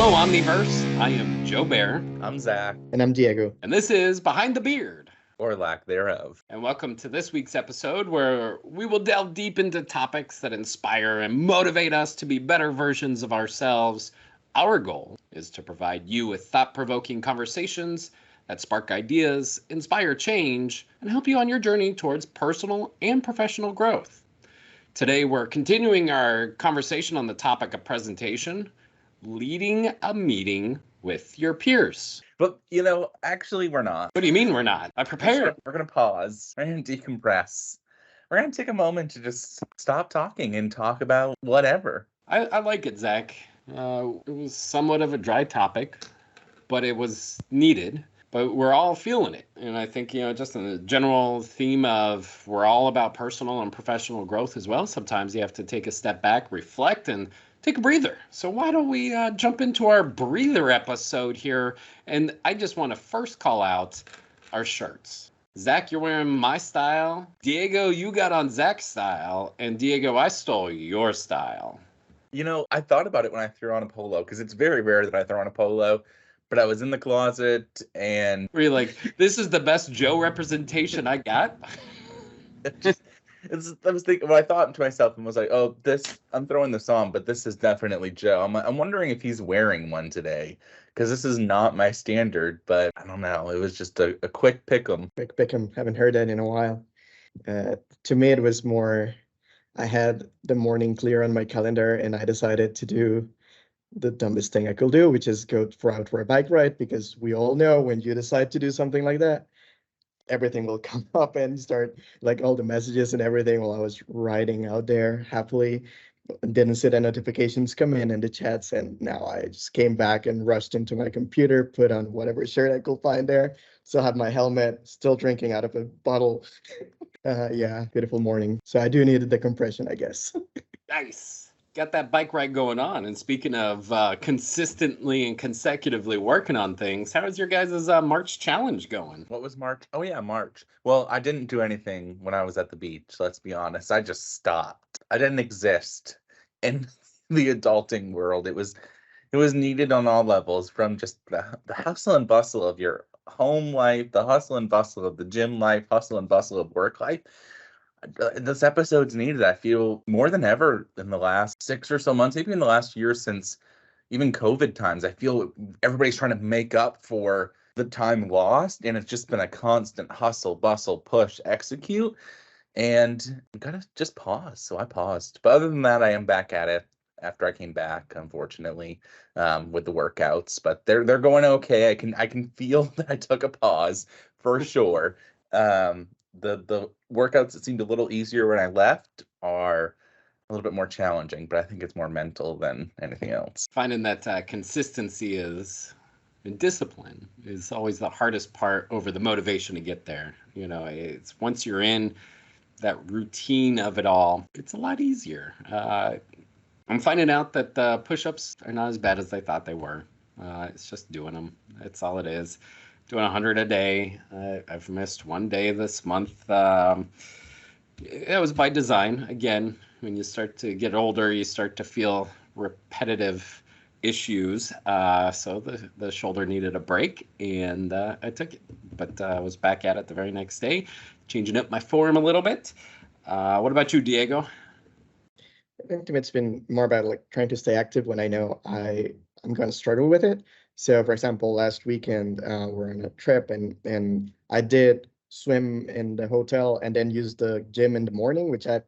Hello, Omniverse. I am Joe Bear. I'm Zach. And I'm Diego. And this is Behind the Beard. Or lack thereof. And welcome to this week's episode where we will delve deep into topics that inspire and motivate us to be better versions of ourselves. Our goal is to provide you with thought-provoking conversations that spark ideas, inspire change, and help you on your journey towards personal and professional growth. Today, we're continuing our conversation on the topic of presentation, leading a meeting with your peers. But, actually we're not. What do you mean we're not? I prepared. We're going to pause. We're going to decompress. We're going to take a moment to just stop talking and talk about whatever. I like it, Zach. It was somewhat of a dry topic, but it was needed. But we're all feeling it. And I think, just in the general theme of we're all about personal and professional growth as well. Sometimes you have to take a step back, reflect, and take a breather. So why don't we jump into our breather episode here? And I just want to first call out our shirts. Zach, you're wearing my style. Diego, you got on Zach's style. And Diego, I stole your style. I thought about it when I threw on a polo, because it's very rare that I throw on a polo. But I was in the closet and... Were you like, this is the best Joe representation I got? I was thinking, well, I thought to myself and was like, oh, I'm throwing this on, but this is definitely Joe. I'm wondering if he's wearing one today, because this is not my standard, but I don't know. It was just a quick pick'em. Quick pick'em. Haven't heard that in a while. To me, it was more, I had the morning clear on my calendar and I decided to do the dumbest thing I could do, which is go out for a bike ride, because we all know when you decide to do something like that, everything will come up and start, like, all the messages and everything while I was riding out there happily. Didn't see the notifications come in and the chats, and now I just came back and rushed into my computer, put on whatever shirt I could find there, still have my helmet, still drinking out of a bottle. Yeah, beautiful morning. So I do need the decompression, I guess. Nice. Got that bike ride going on. And speaking of consistently and consecutively working on things, how is your guys' March challenge going? What was March? Oh, yeah, March. Well, I didn't do anything when I was at the beach, let's be honest. I just stopped. I didn't exist in the adulting world. It was needed on all levels, from just the hustle and bustle of your home life, the hustle and bustle of the gym life, hustle and bustle of work life. This episode's needed, I feel, more than ever in the last 6 or so months, maybe in the last year since even COVID times. I feel everybody's trying to make up for the time lost, and it's just been a constant hustle, bustle, push, execute, and I gotta just pause. So I paused. But other than that, I am back at it after I came back, unfortunately, with the workouts. But they're going okay. I can feel that I took a pause for sure. The workouts that seemed a little easier when I left are a little bit more challenging, but I think it's more mental than anything else. Finding that consistency and discipline is always the hardest part over the motivation to get there. It's once you're in that routine of it all, it's a lot easier. I'm finding out that the push-ups are not as bad as I thought they were. It's just doing them. That's all it is. Doing 100 a day. I've missed one day this month. It was by design. Again, when you start to get older, you start to feel repetitive issues. So the shoulder needed a break, and I took it. But I was back at it the very next day, changing up my form a little bit. What about you, Diego? I think it's been more about trying to stay active when I know I'm going to struggle with it. So, for example, last weekend, we're on a trip and I did swim in the hotel and then use the gym in the morning, which I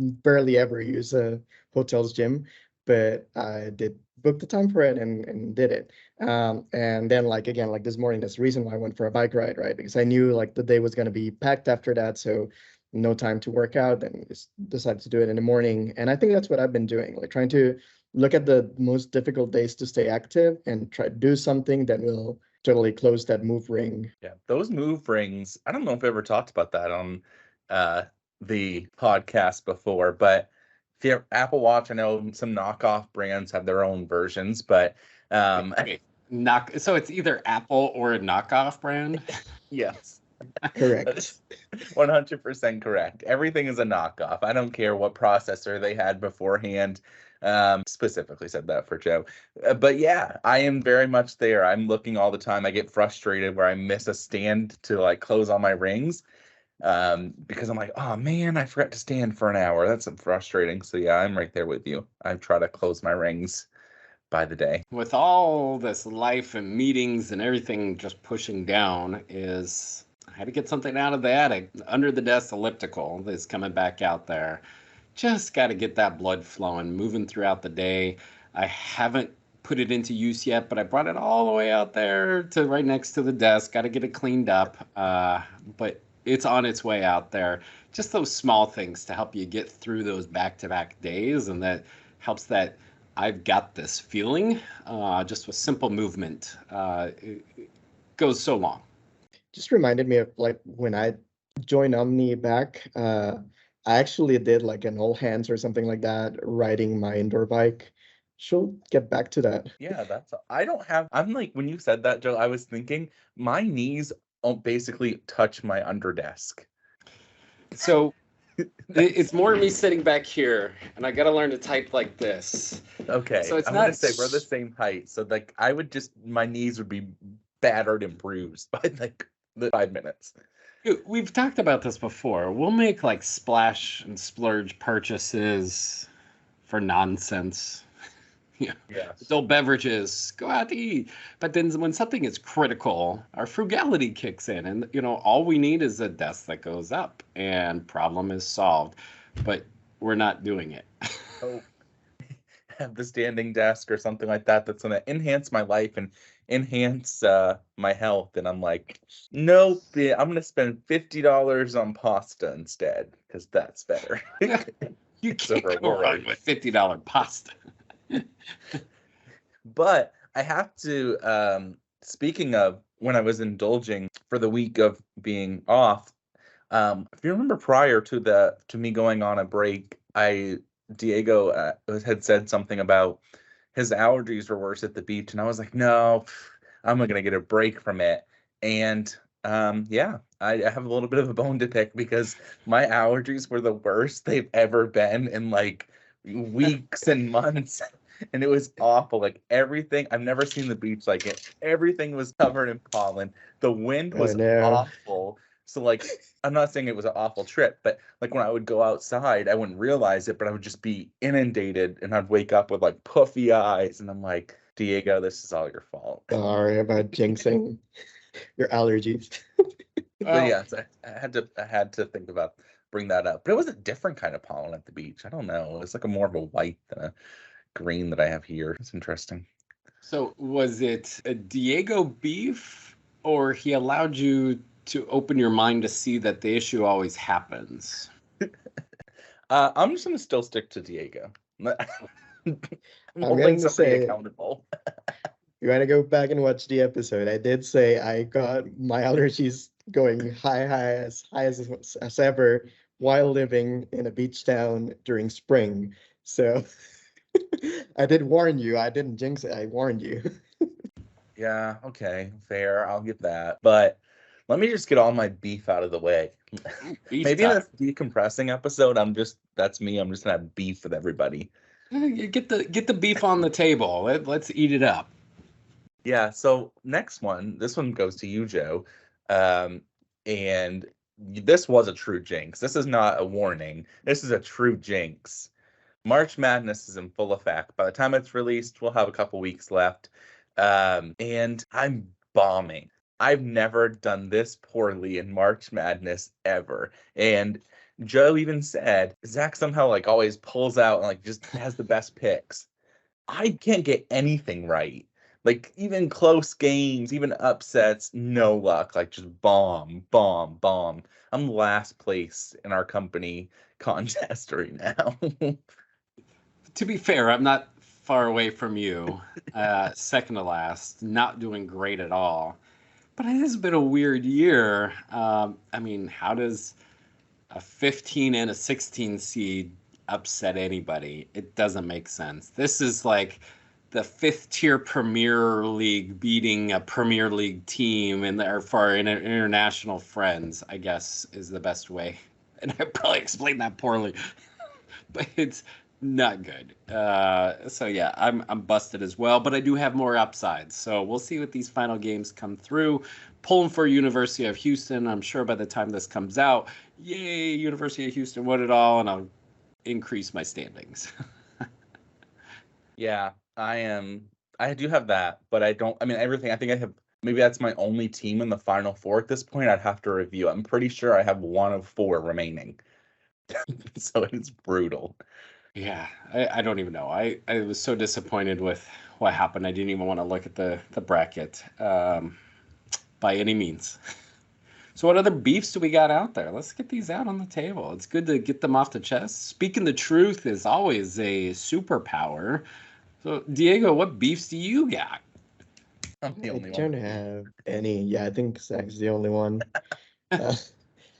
barely ever use a hotel's gym, but I did book the time for it and did it. And then again, this morning, that's the reason why I went for a bike ride, right? Because I knew the day was going to be packed after that. So no time to work out, and just decided to do it in the morning. And I think that's what I've been doing, trying to look at the most difficult days to stay active and try to do something that will totally close that move ring. Yeah, those move rings, I don't know if I ever talked about that on the podcast before, but if you have Apple Watch, I know some knockoff brands have their own versions, but So it's either Apple or a knockoff brand? Yes. Correct. 100% correct. Everything is a knockoff. I don't care what processor they had beforehand. Specifically said that for Joe. But yeah, I am very much there. I'm looking all the time. I get frustrated where I miss a stand to like close all my rings. Because I'm like, oh man, I forgot to stand for an hour. That's frustrating. So yeah, I'm right there with you. I try to close my rings by the day. With all this life and meetings and everything just pushing down, is I had to get something out of the attic. Under the desk elliptical is coming back out there. Just got to get that blood flowing, moving throughout the day. I haven't put it into use yet, but I brought it all the way out there to right next to the desk. Got to get it cleaned up, but it's on its way out there. Just those small things to help you get through those back-to-back days, and that helps that I've got this feeling. Just with simple movement, it goes so long. Just reminded me of like when I joined Omni back, I actually did like an all hands or something like that, riding my indoor bike. She'll get back to that. Yeah, I'm like, when you said that, Joe, I was thinking my knees basically touch my under desk. So it's more me sitting back here, and I got to learn to type like this. Okay, So it's I'm not gonna say we're the same height, so like my knees would be battered and bruised by like the 5 minutes. We've talked about this before. We'll make like splash and splurge purchases for nonsense. Yeah. Yes. Adult beverages, go out to eat. But then when something is critical, our frugality kicks in. And, all we need is a desk that goes up and problem is solved. But we're not doing it. Oh, have the standing desk or something like that that's going to enhance my life and enhance my health. And I'm like, nope, I'm going to spend $50 on pasta instead because that's better. You can't go wrong with $50 pasta. But I have to, speaking of when I was indulging for the week of being off, if you remember prior to me going on a break, Diego had said something about his allergies were worse at the beach, and I was like, no, I'm not gonna get a break from it. And yeah, I have a little bit of a bone to pick because my allergies were the worst they've ever been in like weeks and months. And it was awful. Like everything, I've never seen the beach like it. Everything was covered in pollen. The wind was awful. So like, I'm not saying it was an awful trip, but like when I would go outside, I wouldn't realize it, but I would just be inundated and I'd wake up with like puffy eyes. And I'm like, Diego, this is all your fault. Sorry about jinxing your allergies. But yes, I had to think about bring that up. But it was a different kind of pollen at the beach. I don't know. It's like more of a white than a green that I have here. It's interesting. So was it a Diego beef, or he allowed you to open your mind to see that the issue always happens? I'm just gonna still stick to Diego. I'm going to say accountable. You want to go back and watch the episode. I did say I got my allergies going high as ever while living in a beach town during spring. So I did warn you. I didn't jinx it. I warned you. Yeah, okay, fair. I'll give that. But let me just get all my beef out of the way. Maybe in this decompressing episode, that's me. I'm just gonna have beef with everybody. Get the beef on the table. Let's eat it up. Yeah, so next one, this one goes to you, Joe. And this was a true jinx. This is not a warning. This is a true jinx. March Madness is in full effect. By the time it's released, we'll have a couple weeks left. And I'm bombing. I've never done this poorly in March Madness ever. And Joe even said, Zach somehow like always pulls out and like just has the best picks. I can't get anything right. Like even close games, even upsets, no luck. Like just bomb. I'm last place in our company contest right now. To be fair, I'm not far away from you. Second to last, not doing great at all. But it has been a weird year. I mean, how does a 15 and a 16 seed upset anybody? It doesn't make sense. This is like the fifth tier Premier League beating a Premier League team, and for our international friends, I guess, is the best way. And I probably explained that poorly, but it's not good. So yeah, I'm busted as well, but I do have more upsides. So we'll see what these final games come through. Pulling for University of Houston. I'm sure by the time this comes out, yay, University of Houston won it all, and I'll increase my standings. Yeah, I do have that, but I don't. I mean, everything. I think I have. Maybe that's my only team in the Final Four at this point. I'd have to review. I'm pretty sure I have one of 4 remaining. So it's brutal. Yeah, I don't even know. I was so disappointed with what happened. I didn't even want to look at the bracket by any means. So what other beefs do we got out there? Let's get these out on the table. It's good to get them off the chest. Speaking the truth is always a superpower. So Diego, what beefs do you got? I'm the only I don't one. have any. Yeah, I think Zach's the only one. Uh,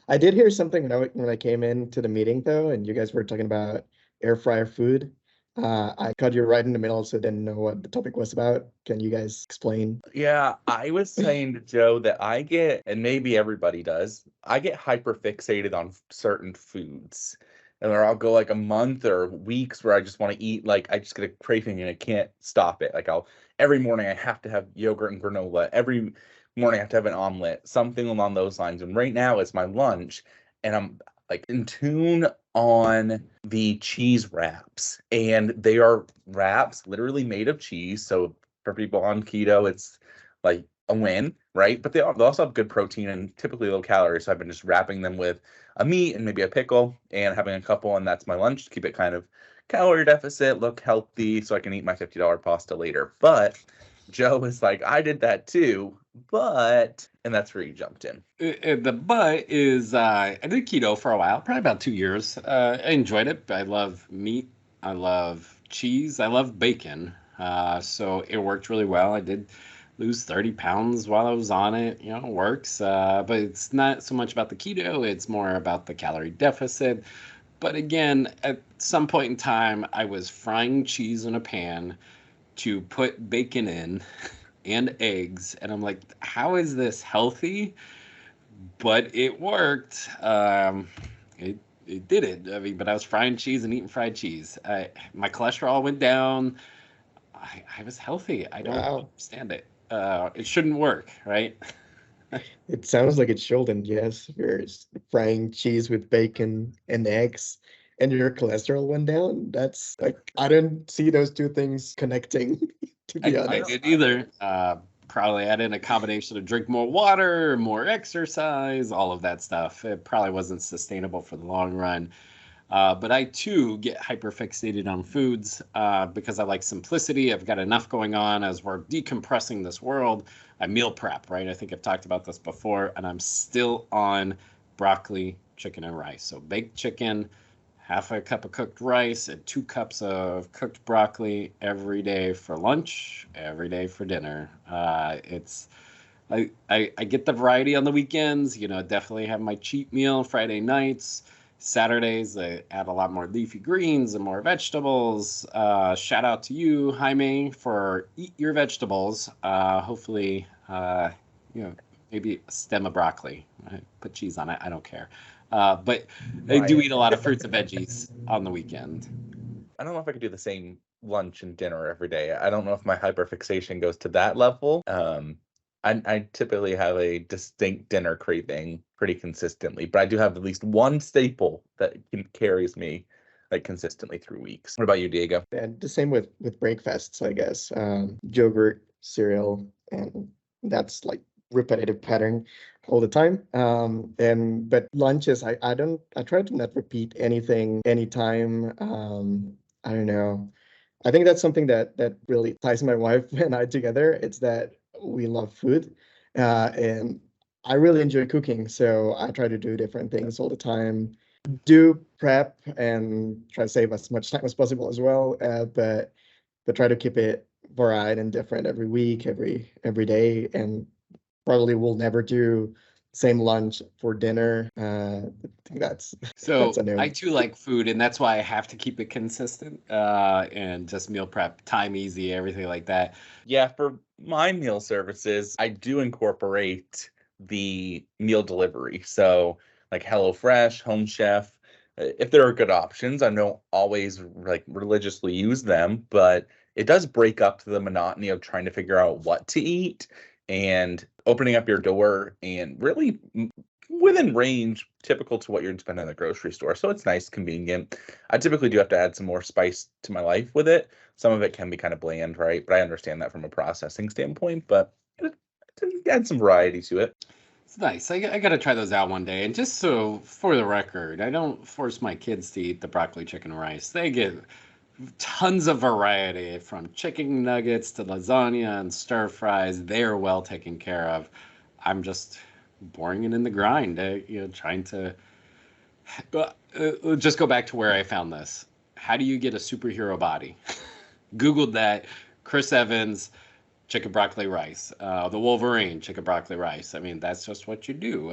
I did hear something when I came into the meeting though, and you guys were talking about air fryer food. I caught you right in the middle, so didn't know what the topic was about. Can you guys explain? Yeah, I was saying to Joe that I get, and maybe everybody does, I get hyper fixated on certain foods. And I'll go like a month or weeks where I just want to eat, like I just get a craving and I can't stop it. Like every morning I have to have yogurt and granola. Every morning I have to have an omelet, something along those lines. And right now it's my lunch, and I'm like in tune on the cheese wraps. And they are wraps literally made of cheese. So for people on keto, it's like a win, right? But they also have good protein and typically low calories. So I've been just wrapping them with a meat and maybe a pickle and having a couple, and that's my lunch to keep it kind of calorie deficit, look healthy, so I can eat my $50 pasta later. But Joe is like, I did that too, and that's where you jumped in. The but is I did keto for a while, probably about 2 years. I enjoyed it. I love meat. I love cheese. I love bacon. So it worked really well. I did lose 30 pounds while I was on it. You know, it works. But it's not so much about the keto. It's more about the calorie deficit. But again, at some point in time, I was frying cheese in a pan to put bacon in and eggs. And I'm like, how is this healthy? But it worked. It did it. I mean, but I was frying cheese and eating fried cheese. My cholesterol went down. I was healthy. I don't Wow. understand it. It shouldn't work, right? It sounds like it shouldn't, yes. If you're frying cheese with bacon and eggs and your cholesterol went down, that's like, I don't see those two things connecting, to be I honest. didn't either. Probably add in a combination of drink more water, more exercise, all of that stuff. It probably wasn't sustainable for the long run. But I too get hyperfixated on foods because I like simplicity. I've got enough going on as we're decompressing this world. I meal prep, right? I think I've talked about this before, and I'm still on broccoli, chicken, and rice. So baked chicken, half a cup of cooked rice, and 2 cups of cooked broccoli every day for lunch, every day for dinner. I get the variety on the weekends. You know, definitely have my cheat meal Friday nights. Saturdays, I add a lot more leafy greens and more vegetables. Shout out to you, Jaime, for eat your vegetables. Hopefully, you know, maybe a stem of broccoli. Put cheese on it. I don't care. But I do eat a lot of fruits and veggies on the weekend. I don't know if I could do the same lunch and dinner every day. I don't know if my hyperfixation goes to that level. I typically have a distinct dinner craving pretty consistently, but I do have at least one staple that carries me like consistently through weeks. What about you, Diego? And the same with breakfasts, I guess. Yogurt, cereal, and that's like repetitive pattern all the time. But lunches, I try to not repeat anything anytime. I don't know. I think that's something that really ties my wife and I together. It's that we love food, and I really enjoy cooking, so I try to do different things all the time. Do prep and try to save as much time as possible as well, but try to keep it varied and different every week, every day, and probably will never do same lunch for dinner. I think that's So a no. I too like food, and that's why I have to keep it consistent and just meal prep, time easy, everything like that. Yeah, for my meal services, I do incorporate the meal delivery. So like HelloFresh, Home Chef, if there are good options, I don't always like religiously use them, but it does break up the monotony of trying to figure out what to eat and opening up your door and really within range, typical to what you'd spend in the grocery store. So it's nice, convenient. I typically do have to add some more spice to my life with it. Some of it can be kind of bland, right? But I understand that from a processing standpoint, but add some variety to it. It's nice. I got to try those out one day. And just so for the record, I don't force my kids to eat the broccoli, chicken, and rice. They get tons of variety from chicken nuggets to lasagna and stir fries. They are well taken care of. I'm just boring it in the grind, trying to just go back to where I found this. How do you get a superhero body? Googled that. Chris Evans, chicken broccoli rice. The Wolverine, chicken broccoli rice. I mean, that's just what you do.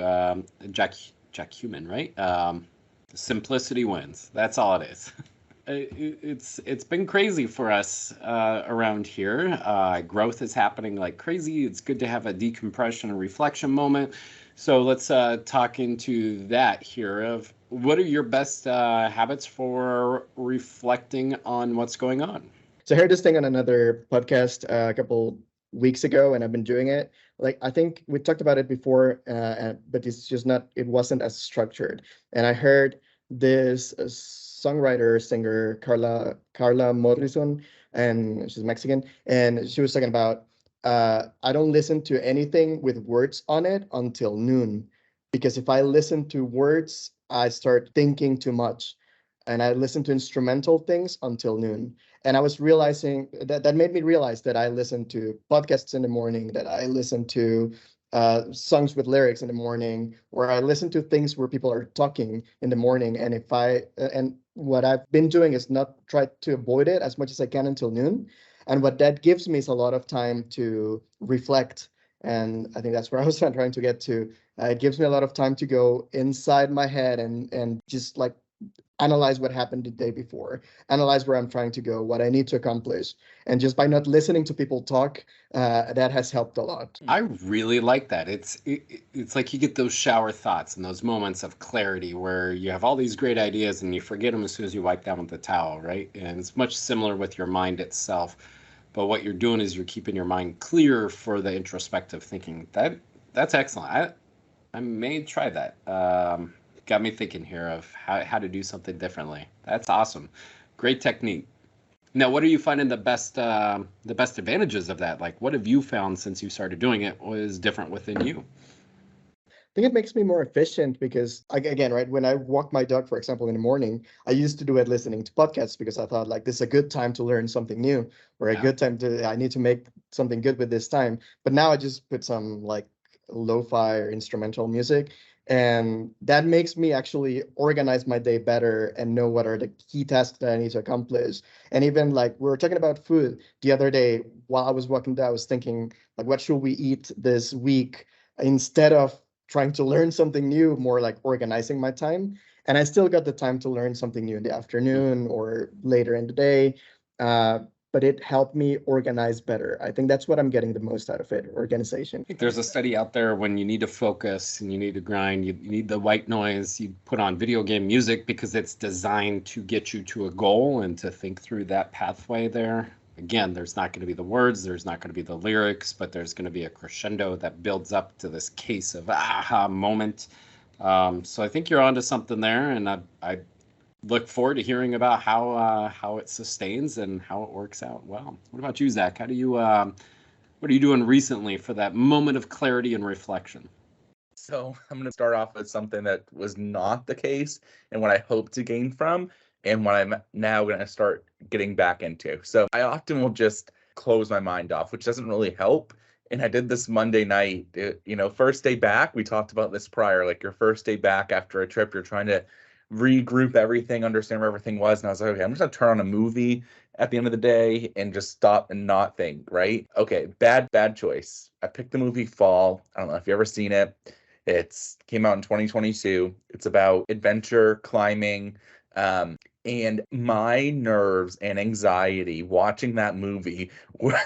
Jack Human, right? Simplicity wins. That's all it is. It's been crazy for us around here. Growth is happening like crazy. It's good to have a decompression and reflection moment. So let's talk into that here. Of what are your best habits for reflecting on what's going on? So I heard this thing on another podcast a couple weeks ago, and I've been doing it. Like, I think we talked about it before, but it's just not, it wasn't as structured. And I heard this songwriter, singer, Carla Morrison, and she's Mexican, and she was talking about, I don't listen to anything with words on it until noon, because if I listen to words, I start thinking too much. And I listen to instrumental things until noon. And I was realizing that made me realize that I listen to podcasts in the morning, that I listen to songs with lyrics in the morning, where I listen to things where people are talking in the morning. And and what I've been doing is not try to avoid it as much as I can until noon. And what that gives me is a lot of time to reflect. And I think that's where I was trying to get to. It gives me a lot of time to go inside my head and just like analyze what happened the day before, analyze where I'm trying to go, what I need to accomplish. And just by not listening to people talk, that has helped a lot. I really like that. It's like you get those shower thoughts and those moments of clarity where you have all these great ideas and you forget them as soon as you wipe down with the towel, right? And it's much similar with your mind itself. But what you're doing is you're keeping your mind clear for the introspective thinking. That's excellent. I may try that. Got me thinking here of how to do something differently. That's awesome. Great technique. Now, what are you finding the best advantages of that? Like, what have you found since you started doing it was different within you? I think it makes me more efficient because, again, right, when I walk my dog, for example, in the morning, I used to do it listening to podcasts because I thought like this is a good time to learn something new, or a good time I need to make something good with this time. But now I just put some like lo-fi or instrumental music, and that makes me actually organize my day better and know what are the key tasks that I need to accomplish. And even like we were talking about food the other day while I was walking down, I was thinking like, what should we eat this week, instead of trying to learn something new, more like organizing my time. And I still got the time to learn something new in the afternoon or later in the day. But it helped me organize better. I think that's what I'm getting the most out of it, organization. I think there's a study out there when you need to focus and you need to grind, you need the white noise, you put on video game music because it's designed to get you to a goal and to think through that pathway there. Again, there's not going to be the words, there's not going to be the lyrics, but there's going to be a crescendo that builds up to this case of aha moment. So I think you're onto something there, and I look forward to hearing about how it sustains and how it works out well. What about you, Zach? How do you what are you doing recently for that moment of clarity and reflection? So I'm going to start off with something that was not the case and what I hope to gain from, and what I'm now going to start getting back into. So I often will just close my mind off, which doesn't really help. And I did this Monday night, first day back. We talked about this prior, like your first day back after a trip, you're trying to regroup everything, understand where everything was. And I was like, okay, I'm just going to turn on a movie at the end of the day and just stop and not think, right? Okay, bad choice. I picked the movie Fall. I don't know if you've ever seen it. It's came out in 2022. It's about adventure, climbing, and my nerves and anxiety watching that movie were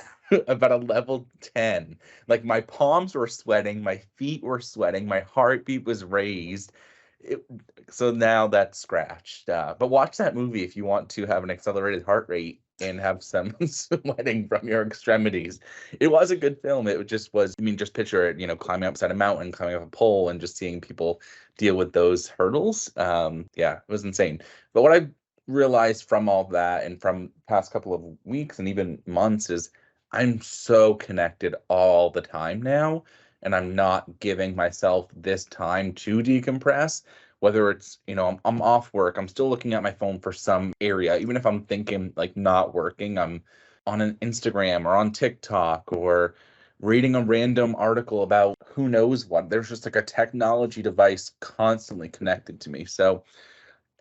about a level 10. Like my palms were sweating, my feet were sweating, my heartbeat was raised. It, so now that's scratched. But watch that movie if you want to have an accelerated heart rate and have some sweating from your extremities. It was a good film. It just was, I mean, just picture it, climbing upside a mountain, climbing up a pole, and just seeing people deal with those hurdles. Yeah, it was insane. But what I realized from all that and from past couple of weeks and even months is I'm so connected all the time now, and I'm not giving myself this time to decompress. Whether it's, I'm off work, I'm still looking at my phone for some area, even if I'm thinking like not working, I'm on an Instagram or on TikTok or reading a random article about who knows what. There's just like a technology device constantly connected to me. So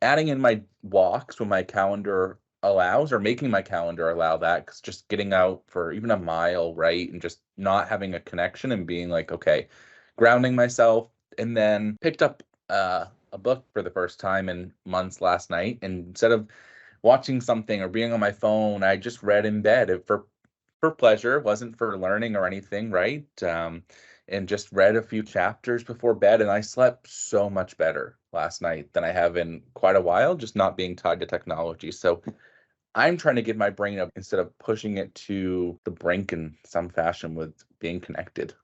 adding in my walks when my calendar allows, or making my calendar allow that, because just getting out for even a mile, right, and just not having a connection and being like, okay, grounding myself. And then picked up a book for the first time in months last night, and instead of watching something or being on my phone, I just read in bed for pleasure. It wasn't for learning or anything, right? And just read a few chapters before bed, and I slept so much better last night than I have in quite a while, just not being tied to technology. So I'm trying to get my brain up instead of pushing it to the brink in some fashion with being connected.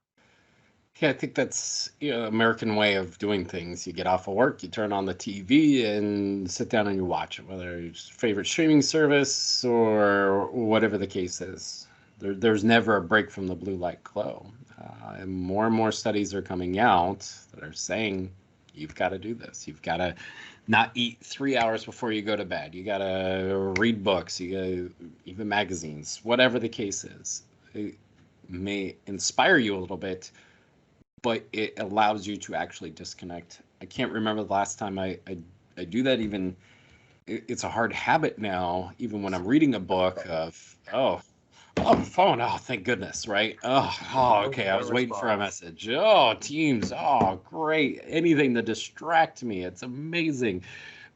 Yeah, I think that's American way of doing things. You get off of work, you turn on the TV and sit down and you watch it, whether it's your favorite streaming service or whatever the case is. There's never a break from the blue light glow. And more studies are coming out that are saying you've got to do this. You've got to not eat 3 hours before you go to bed. You got to read books, you got to even magazines, whatever the case is. It may inspire you a little bit, but it allows you to actually disconnect. I can't remember the last time I do that. Even it's a hard habit now, even when I'm reading a book of, phone. Oh, thank goodness, right? Okay. I was waiting for a message. Oh, Teams. Oh, great. Anything to distract me. It's amazing.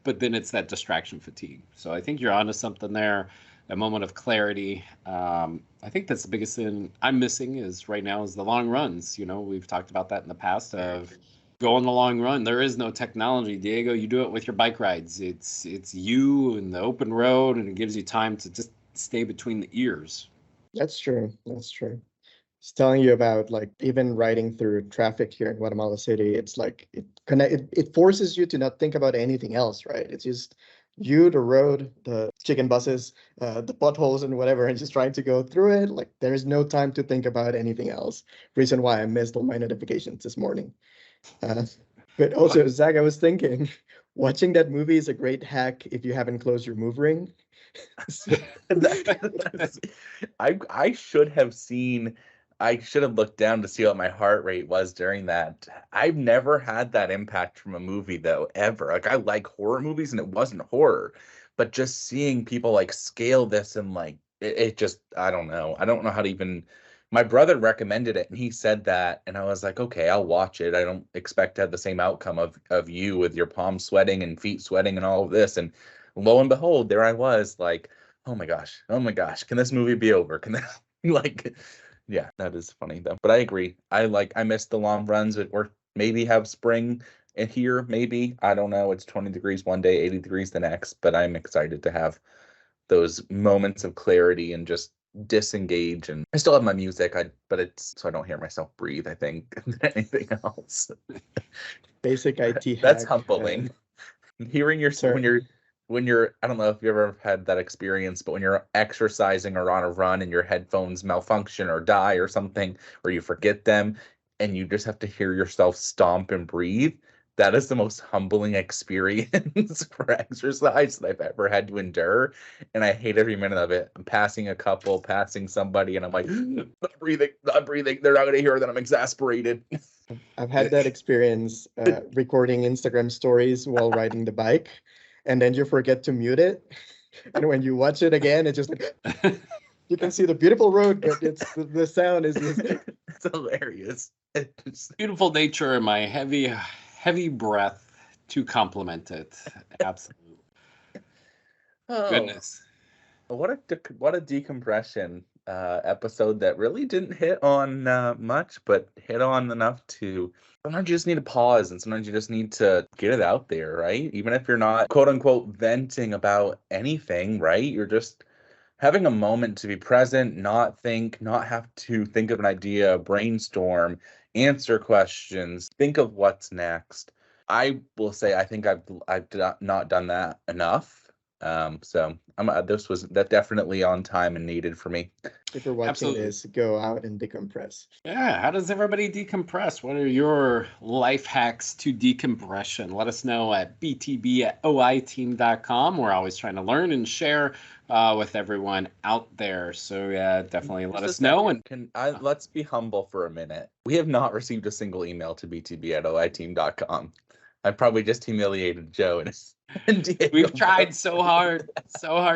But then it's that distraction fatigue. So I think you're onto something there. A moment of clarity. I think that's the biggest thing I'm missing is right now is the long runs. We've talked about that in the past of go on the long run. There is no technology, Diego. You do it with your bike rides. It's you and the open road, and it gives you time to just stay between the ears. That's true. That's true. It's telling you about like even riding through traffic here in Guatemala City. It's like it forces you to not think about anything else, right? It's just you, the road, the chicken buses, the potholes and whatever, and just trying to go through it. Like there is no time to think about anything else. Reason why I missed all my notifications this morning. But also, Zach, I was thinking, watching that movie is a great hack if you haven't closed your move ring. I should have seen. I should have looked down to see what my heart rate was during that. I've never had that impact from a movie though, ever. Like I like horror movies and it wasn't horror, but just seeing people like scale this and like it just, I don't know. I don't know how to even, my brother recommended it and he said that and I was like, okay, I'll watch it. I don't expect to have the same outcome of you with your palms sweating and feet sweating and all of this. And lo and behold, there I was like, oh my gosh, can this movie be over? Can that like yeah, that is funny though. But I agree. I miss the long runs or maybe have spring in here, maybe. I don't know. It's 20 degrees one day, 80 degrees the next, but I'm excited to have those moments of clarity and just disengage. And I still have my music, but it's so I don't hear myself breathe, I think, than anything else. Basic IT That's hack. humbling. Hearing yourself when you're, I don't know if you ever had that experience, but when you're exercising or on a run and your headphones malfunction or die or something, or you forget them and you just have to hear yourself stomp and breathe, that is the most humbling experience for exercise that I've ever had to endure. And I hate every minute of it. I'm passing a couple, passing somebody, and I'm like, not breathing. They're not going to hear that I'm exasperated. I've had that experience recording Instagram stories while riding the bike, and then you forget to mute it. And when you watch it again, it's just like you can see the beautiful road, but it's the sound is just It's hilarious. It's- Beautiful nature and my heavy breath to complement it. Absolute oh, goodness. what a decompression episode that really didn't hit on much, but hit on enough to. Sometimes you just need to pause, and sometimes you just need to get it out there, right? Even if you're not quote unquote venting about anything, right? You're just having a moment to be present, not think, not have to think of an idea, brainstorm, answer questions, think of what's next. I will say I think not done that enough. So this was that definitely on time and needed for me. If you're watching Absolutely. this, go out and decompress. Yeah, how does everybody decompress? What are your life hacks to decompression? Let us know at btb@oiteam.com. We're always trying to learn and share with everyone out there. So yeah, definitely let us know. And let's be humble for a minute. We have not received a single email to btb@oiteam.com. I probably just humiliated Joe and Diego. we've tried so hard.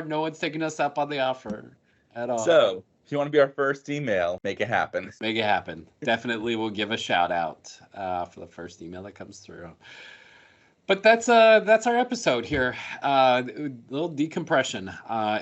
No one's taking us up on the offer at all. So if you want to be our first email, make it happen. Make it happen. Definitely we'll give a shout out for the first email that comes through. But that's our episode here. A little decompression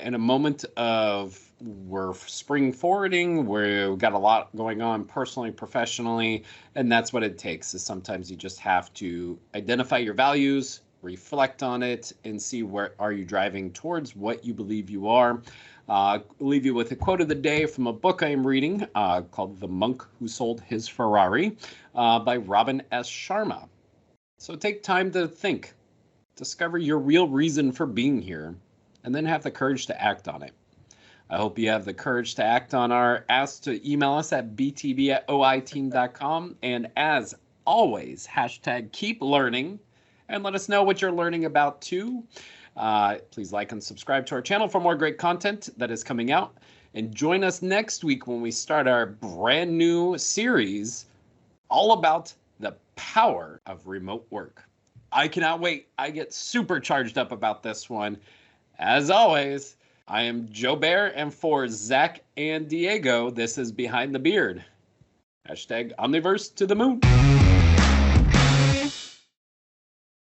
in a moment of we're spring forwarding. We've got a lot going on personally, professionally, and that's what it takes. Is sometimes you just have to identify your values, reflect on it, and see where are you driving towards what you believe you are. I'll leave you with a quote of the day from a book I'm reading called The Monk Who Sold His Ferrari by Robin S. Sharma. So take time to think, discover your real reason for being here, and then have the courage to act on it. I hope you have the courage to act on our ask to email us at btb@oiteam.com. And as always, hashtag keep learning and let us know what you're learning about too. Please like and subscribe to our channel for more great content that is coming out. And join us next week when we start our brand new series all about the power of remote work. I cannot wait. I get super charged up about this one. As always, I am Joe Bear, and for Zach and Diego, this is Behind the Beard. Hashtag Omniverse to the moon.